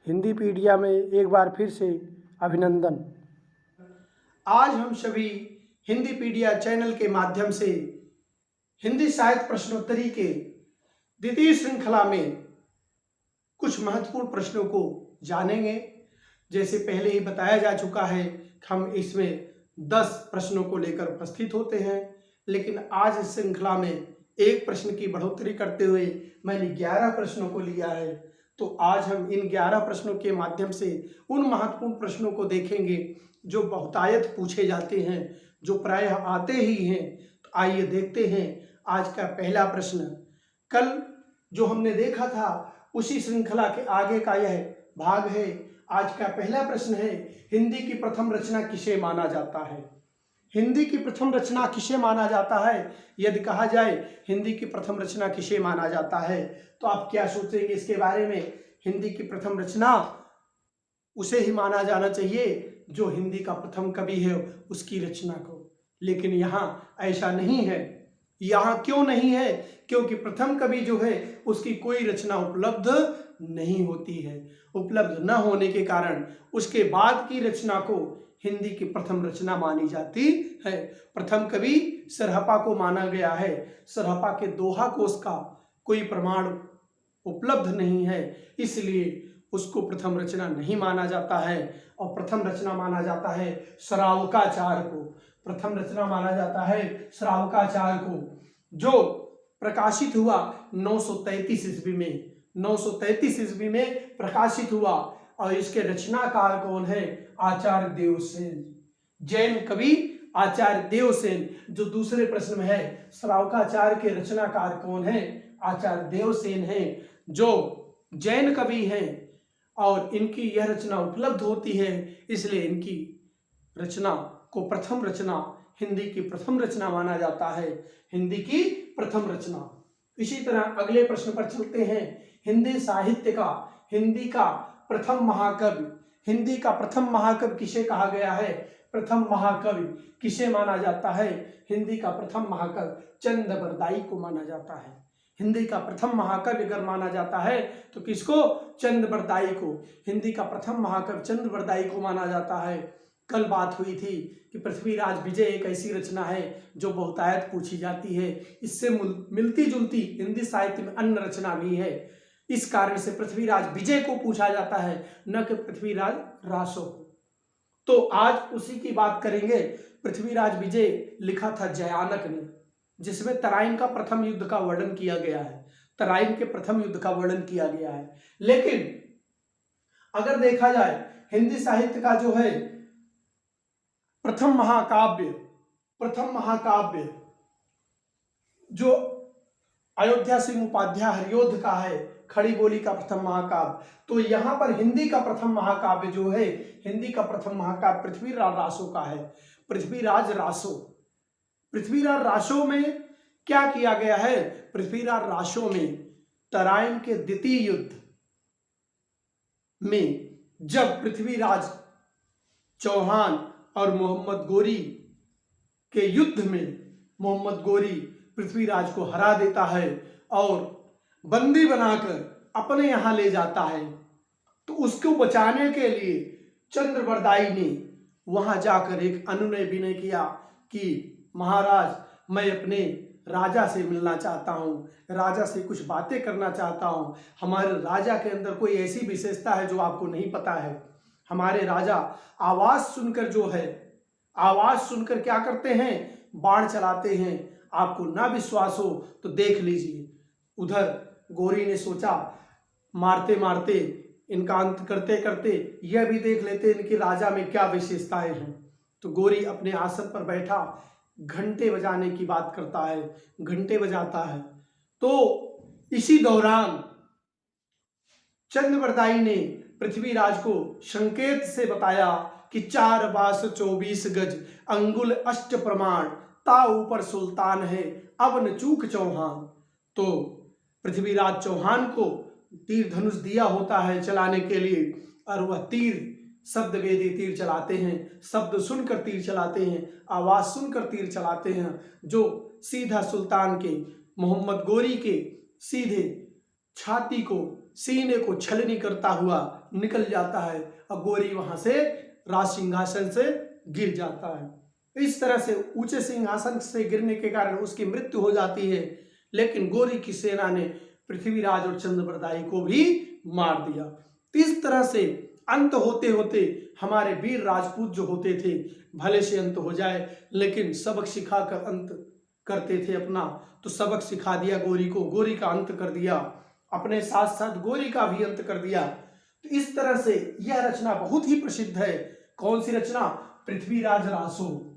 हिंदीपीडिया में एक बार फिर से अभिनंदन। आज हम सभी हिंदीपीडिया चैनल के माध्यम से हिंदी साहित्य प्रश्नोत्तरी के द्वितीय श्रृंखला में कुछ महत्वपूर्ण प्रश्नों को जानेंगे। जैसे पहले ही बताया जा चुका है, हम इसमें 10 प्रश्नों को लेकर उपस्थित होते हैं, लेकिन आज इस श्रृंखला में एक प्रश्न की बढ़ोतरी करते हुए मैंने 11 प्रश्नों को लिया है। तो आज हम इन 11 प्रश्नों के माध्यम से उन महत्वपूर्ण प्रश्नों को देखेंगे जो बहुतायत पूछे जाते हैं, जो प्रायः आते ही हैं। तो आइए देखते हैं आज का पहला प्रश्न। कल जो हमने देखा था उसी श्रृंखला के आगे का यह भाग है। आज का पहला प्रश्न है, हिंदी की प्रथम रचना किसे माना जाता है? हिंदी की प्रथम रचना किसे माना जाता है? यदि कहा जाए हिंदी की प्रथम रचना किसे माना जाता है, तो आप क्या सोचेंगे इसके बारे में? हिंदी की प्रथम रचना उसे ही माना जाना चाहिए जो हिंदी का प्रथम कवि है, उसकी रचना को। लेकिन यहाँ ऐसा नहीं है। यहाँ क्यों नहीं है? क्योंकि प्रथम कवि जो है उसकी कोई रचना उपलब्ध नहीं होती है। उपलब्ध न होने के कारण उसके बाद की रचना को हिंदी की प्रथम रचना मानी जाती है। प्रथम कवि सरहपा को माना गया है। सरहपा के दोहा कोश का कोई प्रमाण उपलब्ध नहीं है, इसलिए उसको प्रथम रचना नहीं माना जाता है। और प्रथम रचना माना जाता है श्रावकाचार्य को। प्रथम रचना माना जाता है श्रावकाचार्य को, जो प्रकाशित हुआ 933 ईस्वी में। 933 ईस्वी में प्रकाशित हुआ। और इसके रचनाकार कौन है? आचार्य देवसेन, जैन कवि आचार्य देवसेन। जो दूसरे प्रश्न में है, श्रावकाचार्य के रचनाकार कौन है? आचार्य देवसेन है, जो जैन कवि हैं। और इनकी यह रचना उपलब्ध होती है, इसलिए इनकी रचना को प्रथम रचना, हिंदी की प्रथम रचना माना जाता है। हिंदी की प्रथम रचना। इसी तरह अगले प्रश्न पर चलते हैं। हिंदी साहित्य का, हिंदी का प्रथम महाकवि, हिंदी का प्रथम महाकवि किसे कहा गया है? प्रथम महाकवि किसे माना जाता है? हिंदी का प्रथम महाकवि चंद्रबरदाई को माना जाता है। हिंदी का प्रथम महाकवि अगर माना जाता है तो किसको? चंद्रबरदाई को। हिंदी का प्रथम महाकवि चंद्रबरदाई को माना जाता है। कल बात हुई थी कि पृथ्वीराज विजय एक ऐसी रचना है जो बहुतायत पूछी जाती है। इससे मिलती जुलती हिंदी साहित्य में अन्य रचना भी है। इस कारण से पृथ्वीराज विजय को पूछा जाता है, न कि पृथ्वीराज रासो को। तो आज उसी की बात करेंगे। पृथ्वीराज विजय लिखा था जयानक ने, जिसमें तराइन का प्रथम युद्ध का वर्णन किया गया है। तराइन के प्रथम युद्ध का वर्णन किया गया है। लेकिन अगर देखा जाए हिंदी साहित्य का जो है प्रथम महाकाव्य जो अयोध्या सिंह उपाध्याय हरियोध का है, खड़ी बोली का प्रथम महाकाव्य। तो यहाँ पर हिंदी का प्रथम महाकाव्य जो है, हिंदी का प्रथम महाकाव्य पृथ्वीराज रासो का है। पृथ्वीराज रासो। पृथ्वीराज रासो में क्या किया गया है? पृथ्वीराज रासो में तराइन के द्वितीय युद्ध में जब पृथ्वीराज चौहान और मोहम्मद गोरी के युद्ध में मोहम्मद गोरी पृथ्वीराज को हरा देता है और बंदी बनाकर अपने यहां ले जाता है, तो उसको बचाने के लिए चंद्रबरदाई ने वहां जाकर एक अनुनय विनय किया कि महाराज, मैं अपने राजा से मिलना चाहता हूँ, राजा से कुछ बातें करना चाहता हूँ। हमारे राजा के अंदर कोई ऐसी विशेषता है जो आपको नहीं पता है। हमारे राजा आवाज सुनकर जो है, आवाज सुनकर क्या करते हैं? बाण चलाते हैं। आपको ना विश्वास हो तो देख लीजिए। उधर गोरी ने सोचा, मारते मारते, इनका अंत करते करते यह भी देख लेते इनके राजा में क्या विशेषताएं हैं। तो गोरी अपने आसन पर बैठा घंटे बजाने की बात करता है, घंटे बजाता है। तो इसी दौरान चंद्रबरदाई ने पृथ्वीराज को संकेत से बताया कि 4 बास 24 गज, अंगुल अष्ट प्रमाण, ता ऊपर सुल्तान है, अब न चूक चौहान। तो पृथ्वीराज चौहान को तीर धनुष दिया होता है चलाने के लिए, और वह तीर शब्द वेदी तीर चलाते हैं। शब्द सुनकर तीर चलाते हैं, आवाज सुनकर तीर चलाते हैं, जो सीधा सुल्तान के, मोहम्मद गोरी के सीधे छाती को सीने को छलनी करता हुआ निकल जाता है और गोरी वहां से राज सिंहासन से गिर जाता है। इस तरह से ऊंचे सिंहासन से गिरने के कारण उसकी मृत्यु हो जाती है, लेकिन गोरी की सेना ने पृथ्वीराज और चंद्रबरदाई को भी मार दिया। इस तरह से अंत होते होते हमारे वीर राजपूत जो होते थे, भले से अंत हो जाए लेकिन सबक सिखा कर अंत करते थे अपना, तो सबक सिखा दिया गोरी को, गोरी का अंत कर दिया, अपने साथ साथ गोरी का भी अंत कर दिया। तो इस तरह से यह रचना बहुत ही प्रसिद्ध है। कौन सी रचना? पृथ्वीराज रासो।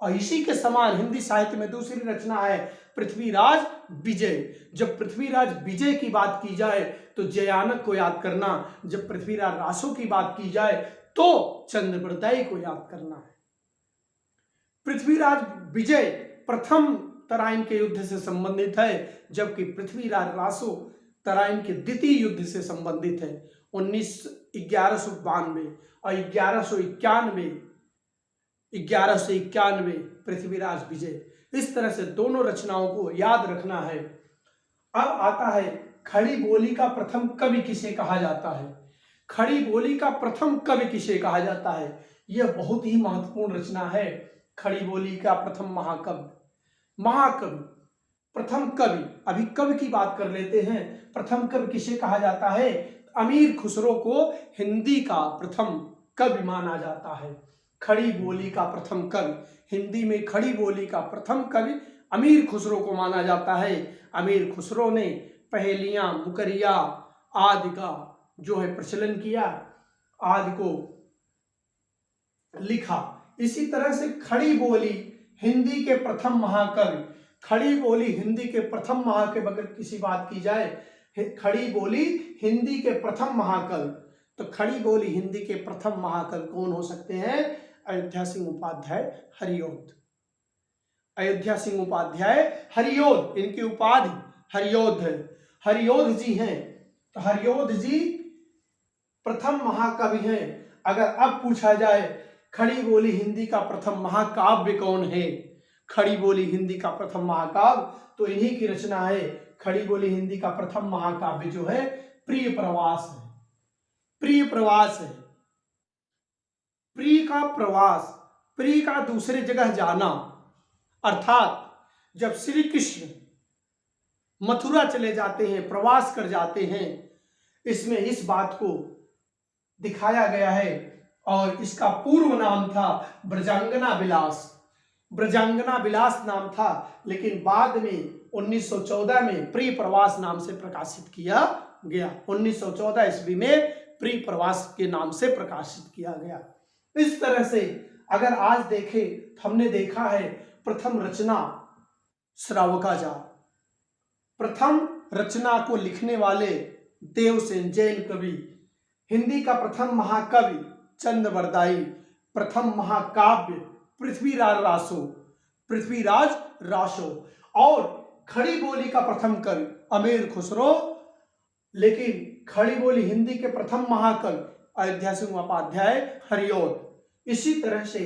और इसी के समान हिंदी साहित्य में दूसरी रचना है पृथ्वीराज विजय। जब पृथ्वीराज विजय की बात की जाए तो जयानक को याद करना, जब पृथ्वीराज रासो की बात की जाए तो चंद्रबरदाई को याद करना है। पृथ्वीराज विजय प्रथम तराइन के युद्ध से संबंधित है, जबकि पृथ्वीराज रासो तराइन के द्वितीय युद्ध से संबंधित है। 1192 और 1191 पृथ्वीराज विजय। इस तरह से दोनों रचनाओं को याद रखना है। अब आता है खड़ी बोली का प्रथम कवि किसे कहा जाता है। खड़ी बोली का प्रथम कवि किसे कहा जाता है? यह बहुत ही महत्वपूर्ण रचना है। खड़ी बोली का प्रथम महाकवि प्रथम कवि। अभी कवि की बात कर लेते हैं। प्रथम कवि किसे कहा जाता है? अमीर खुसरो को हिंदी का प्रथम कवि माना जाता है। खड़ी बोली का प्रथम कवि, हिंदी में खड़ी बोली का प्रथम कवि अमीर खुसरो को माना जाता है। अमीर खुसरो ने पहेलियां, मुकरिया आदि का जो है प्रचलन किया, आदि को लिखा। इसी तरह से खड़ी बोली हिंदी के प्रथम महाकवि, खड़ी बोली हिंदी के प्रथम महाकवि अगर किसी बात की जाए, खड़ी बोली हिंदी के प्रथम महाकवि, तो खड़ी बोली हिंदी के प्रथम महाकवि कौन हो सकते हैं? अयोध्या सिंह उपाध्याय हरिऔध। अयोध्या सिंह उपाध्याय हरिऔध, इनकी उपाधि हरिऔध है। हरिऔध जी हैं, तो हरिऔध जी प्रथम महाकवि हैं। अगर अब पूछा जाए खड़ी बोली हिंदी का प्रथम महाकाव्य कौन है, खड़ी बोली हिंदी का प्रथम महाकाव्य, तो इन्हीं की रचना है। खड़ी बोली हिंदी का प्रथम महाकाव्य जो है प्रिय प्रवास है। प्रिय प्रवास है। प्रिय का प्रवास, प्रिय का दूसरे जगह जाना, अर्थात जब श्री कृष्ण मथुरा चले जाते हैं, प्रवास कर जाते हैं, इसमें इस बात को दिखाया गया है। और इसका पूर्व नाम था ब्रजांगना विलास। ब्रजांगना विलास नाम था, लेकिन बाद में 1914 में प्रिय प्रवास नाम से प्रकाशित किया गया। 1914 ईस्वी में प्रिय प्रवास के नाम से प्रकाशित किया गया। इस तरह से अगर आज देखें तो हमने देखा है प्रथम रचना श्रावकाचार, प्रथम रचना को लिखने वाले देवसेन जैन कवि, हिंदी का प्रथम महाकवि चंद्रबरदाई, प्रथम महाकाव्य पृथ्वीराज रासो और खड़ी बोली का प्रथम कवि अमीर खुसरो। लेकिन खड़ी बोली हिंदी के प्रथम महाकवि अयोध्या सिंह उपाध्याय हरिऔध। इसी तरह से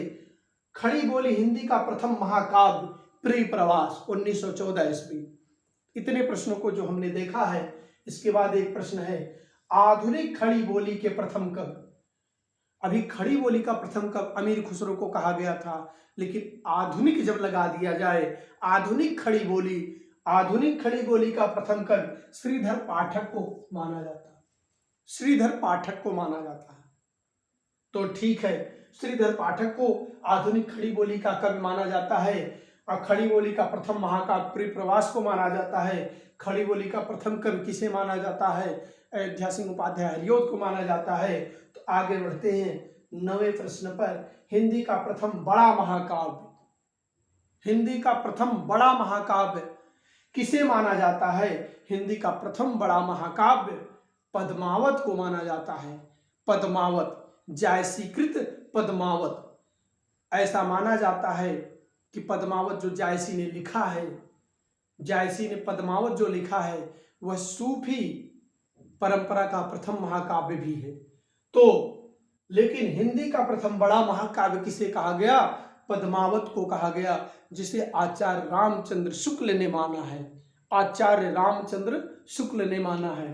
खड़ी बोली हिंदी का प्रथम महाकाव्य प्रिय प्रवास 1914 ईस्वी। इतने प्रश्नों को जो हमने देखा है, इसके बाद एक प्रश्न है आधुनिक खड़ी बोली के प्रथम कवि। अभी खड़ी बोली का प्रथम कवि अमीर खुसरो को कहा गया था, लेकिन आधुनिक जब लगा दिया जाए, आधुनिक खड़ी बोली का प्रथम कवि श्रीधर पाठक को माना जाता है। श्रीधर पाठक को माना जाता है, तो ठीक है, श्रीधर पाठक को आधुनिक खड़ी बोली का कवि माना जाता है। और खड़ी बोली का प्रथम महाकाव्य प्रिय प्रवास को माना जाता है। खड़ी बोली का प्रथम कवि किसे माना जाता है? अयोध्या सिंह उपाध्याय हरिऔध को माना जाता है। तो आगे बढ़ते हैं 9वें प्रश्न पर। हिंदी का प्रथम बड़ा महाकाव्य, हिंदी का प्रथम बड़ा महाकाव्य किसे माना जाता है? हिंदी का प्रथम बड़ा महाकाव्य पद्मावत को माना जाता है। पद्मावत, जायसीकृत पद्मावत। ऐसा माना जाता है कि पद्मावत जो जायसी ने लिखा है, जायसी ने पद्मावत जो लिखा है वह सूफी परंपरा का प्रथम महाकाव्य भी है। तो लेकिन हिंदी का प्रथम बड़ा महाकाव्य किसे कहा गया? पद्मावत को कहा गया, जिसे आचार्य रामचंद्र शुक्ल ने माना है। आचार्य रामचंद्र शुक्ल ने माना है।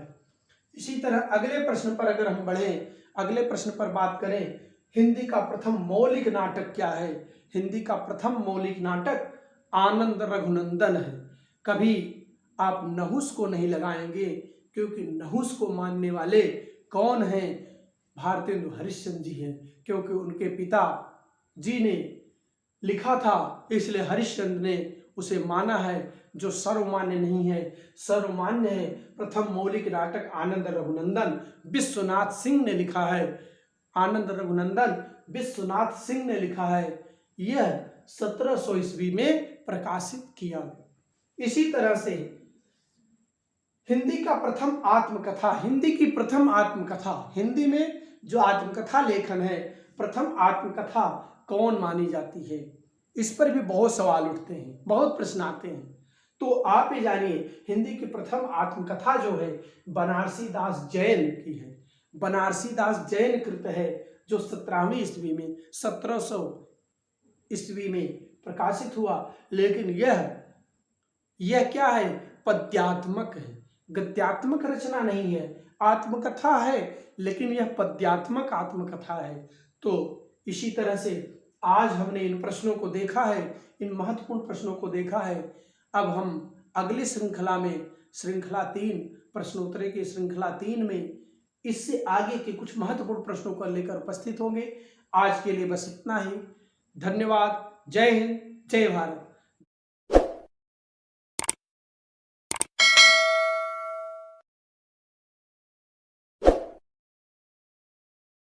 इसी तरह अगले प्रश्न पर अगर हम बढ़ें, अगले प्रश्न पर बात करें, हिंदी का प्रथम मौलिक नाटक क्या है? हिंदी का प्रथम मौलिक नाटक आनंद रघुनंदन है। कभी आप नहुस को नहीं लगाएंगे, क्योंकि नहुस को मानने वाले कौन हैं? भारतेंदु हरिश्चंद्र जी हैं, क्योंकि उनके पिता जी ने लिखा था, इसलिए हरिश्चंद्र ने उसे माना है, जो सर्वमान्य नहीं है। सर्वमान्य है प्रथम मौलिक नाटक आनंद रघुनंदन, विश्वनाथ सिंह ने लिखा है। आनंद रघुनंदन विश्वनाथ सिंह ने लिखा है। यह 1700 ईस्वी में प्रकाशित किया गया। इसी तरह से हिंदी का प्रथम आत्मकथा, हिंदी की प्रथम आत्मकथा, हिंदी में जो आत्मकथा लेखन है, प्रथम आत्मकथा कौन मानी जाती है? इस पर भी बहुत सवाल उठते हैं, बहुत प्रश्न आते हैं। तो आप ये जानिए, हिंदी की प्रथम आत्मकथा जो है बनारसी दास जैन की है। बनारसी दास जैन कृत है, जो 17वीं ईस्वी में 1700 ईस्वी में प्रकाशित हुआ। लेकिन यह क्या है? पद्यात्मक है, गद्यात्मक रचना नहीं है। आत्मकथा है, लेकिन यह पद्यात्मक आत्मकथा है। तो इसी तरह से आज हमने इन प्रश्नों को देखा है, इन महत्वपूर्ण प्रश्नों को देखा है। अब हम अगली श्रृंखला में, श्रृंखला 3, प्रश्नोत्तरी की श्रृंखला 3 में इससे आगे के कुछ महत्वपूर्ण प्रश्नों को लेकर उपस्थित होंगे। आज के लिए बस इतना ही। धन्यवाद। जय हिंद, जय भारत।